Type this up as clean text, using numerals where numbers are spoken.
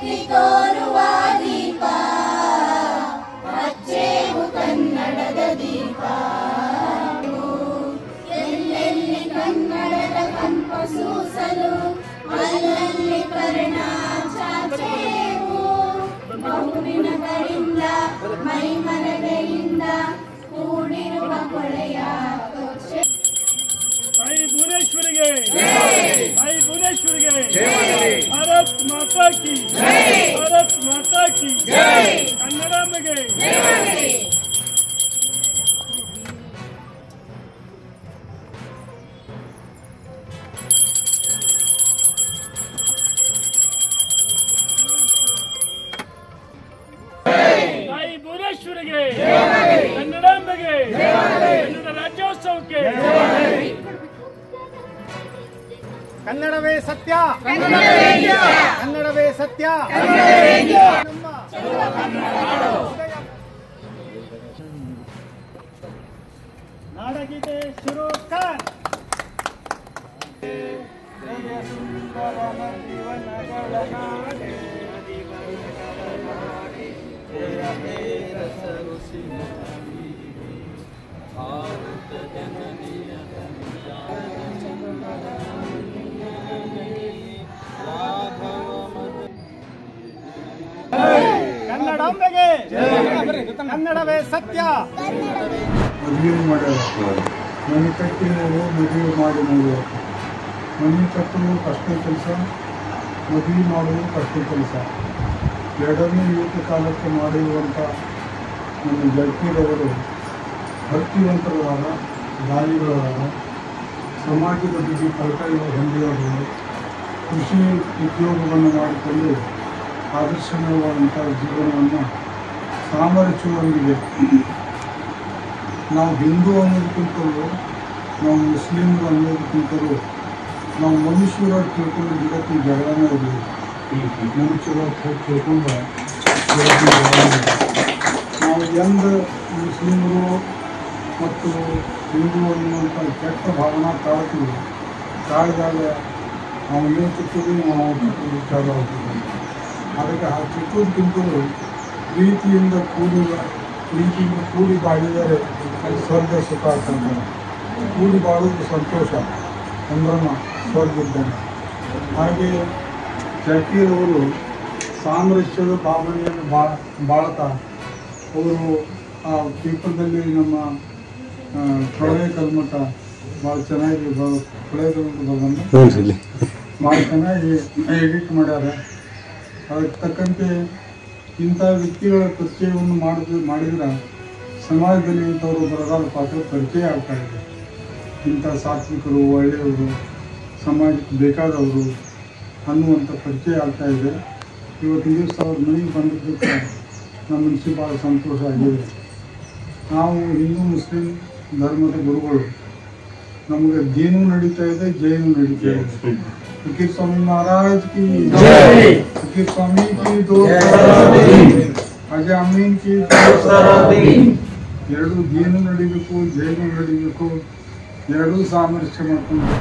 ಶಕ್ತಿ ತೋರುವ ದೀಪ ಹಚ್ಚೇವು ಕನ್ನಡದ ದೀಪ ಎಲ್ಲೆಲ್ಲಿ ಕನ್ನಡದ ಕಂಪ ಸೂಸಲು ಅಲ್ಲಲ್ಲಿ ಕರ್ಣ ಚಾಚೇವು ಬಹುದಿನಗಳಿಂದ ಮೈಮರವೆಯಿಂದ ಕೂಡಿರುವ ಕೊಳೆಯ भाई भुवनेश्वरी भाई भुवनेश्वरी भारत माता की भारत माता की कन्नडम्ಮಗೆ भाई भुवनेश्वरी कन्नडम्ಮಗೆ कन्नಡ ರಾಜ್ಯೋತ್ಸವಕ್ಕೆ ಕನ್ನಡವೇ ಸತ್ಯ ಕನ್ನಡವೇ ಸತ್ಯ ನಾಡಗೀತೆ ಶುರು ಕರ್ ಕನ್ನಡಾಂಬೆಗೆ ಕನ್ನಡವೇ ಸತ್ಯ. ಮದುವೆ ಮಾಡ್ಯಾರ, ಮನೆ ಕಟ್ಟಿ ನೋಡು, ಮದುವೆ ಮಾಡಿ ನೋಡು. ಮನೆ ಕಟ್ಟಲು ಕಷ್ಟ ಕೆಲಸ, ಮದುವೆ ಮಾಡೋದು ಕಷ್ಟ ಕೆಲಸ. ಎರಡನೇ ಯುವಕ ಕಾಲಕ್ಕೆ ಮಾಡಿರುವಂಥ ನಮ್ಮ ಜಡ್ತಿರವರು ಭಕ್ತಿವಂತರಾದ, ದಾನಿಗಳಾದ, ಸಮಾಜದ ಬಗ್ಗೆ ಕಳಕಳಿ ಹೊಂದಿದವರು, ಕೃಷಿ ಉದ್ಯೋಗವನ್ನು ಮಾಡಿಕೊಂಡು ಆದರ್ಶಮಯವಾದಂಥ ಜೀವನವನ್ನು ಸಾಮರಸ್ಯದೊಂದಿಗೆ ನಾವು ಹಿಂದೂ ಅನ್ನೋದಕ್ಕಿಂತಲೂ ನಾವು ಮುಸ್ಲಿಮರು ಅನ್ನೋದಕ್ಕಿಂತಲೂ ನಾವು ಮನುಷ್ಯರಾಗಿ ತಿಳ್ಕೊಂಡು ಜಗತ್ತಿನ ಜಗಳನೇ ಇರಲಿ. ಮನುಷ್ಯರಾಗಿ ತಿಳ್ಕೊಂಡು ನಾವು ಎಂದು ಮುಸ್ಲಿಮರು ಮತ್ತು ಹಿಂದೂ ಅನ್ನುವಂಥ ಕೆಟ್ಟ ಭಾವನಾ ತಾಳ್ತೀವಿ, ತಾಳಿದಾಗ ನಾವು ಏನು ತಿಳ್ತೀವಿ, ನಾವು ಚಾಲು ಆಗ್ತೀವಿ. ಅದಕ್ಕೆ ಆ ಚಿಕ್ಕದಕ್ಕಿಂತಲೂ ಪ್ರೀತಿಯಿಂದ ಕೂಡಿ ಬಾಳಿದರೆ ಅಲ್ಲಿ ಸ್ವರ್ಗ ಸುಖ ಆಗ್ತದೆ. ಕೂಡಿ ಬಾಳೋದು ಸಂತೋಷ, ಸಂಭ್ರಮ, ಸ್ವರ್ಗ ಇದ್ದಂಗೆ. ಹಾಗೆ ಜಾಕೀರವರು ಸಾಮರಸ್ಯದ ಭಾವನೆಯನ್ನು ಬಾಳ್ತಾ ಅವರು ಆ ಪೇಪರ್ದಲ್ಲಿ ನಮ್ಮ ಪ್ರಳಯ ಕಲ್ಮಠ ಭಾಳ ಚೆನ್ನಾಗಿ ಪ್ರಳಯ ಕಲ್ಮಠ ಬರೋದನ್ನು ಭಾಳ ಚೆನ್ನಾಗಿ ಎಡಿಟ್ ಮಾಡ್ಯಾರ. ಅದಕ್ಕೆ ತಕ್ಕಂತೆ ಇಂಥ ವ್ಯಕ್ತಿಗಳ ಪರಿಚಯವನ್ನು ಮಾಡಿದ್ರೆ ಸಮಾಜದಲ್ಲಿ ಇಂಥವರು ಬರಗಾಲ ಪಾತ್ರ ಪರಿಚಯ ಆಗ್ತಾ ಇದೆ. ಇಂಥ ಸಾತ್ವಿಕರು, ಒಳ್ಳೆಯವರು, ಸಮಾಜಕ್ಕೆ ಬೇಕಾದವರು ಅನ್ನುವಂಥ ಪರಿಚಯ ಆಗ್ತಾ ಇದೆ. ಇವತ್ತಿನ ದಿವಸ ಅವ್ರ ಮನೆಗೆ ಬಂದಿದ್ದಕ್ಕೆ ನಮ್ಮ ಮನಸ್ಸಿಗೆ ಭಾಳ ಸಂತೋಷ ಆಗಿದೆ. ನಾವು ಹಿಂದೂ ಮುಸ್ಲಿಂ ಧರ್ಮದ ಗುರುಗಳು, ನಮಗೆ ದೀನೂ ನಡೀತಾ ಇದೆ, ಜೈನೂ ನಡೀತಾ ಇದೆ. फकीर स्वामी महाराज की जय, फकीर स्वामी की दो अजय अमीन की ಎರಡು ದೀನು ನಡಿಬೇಕು, ಜೈನು ನಡಿಬೇಕು, ಎರಡೂ ಸಾಮರಸ್ಯ ಮಾಡ್ಕೊಂಡು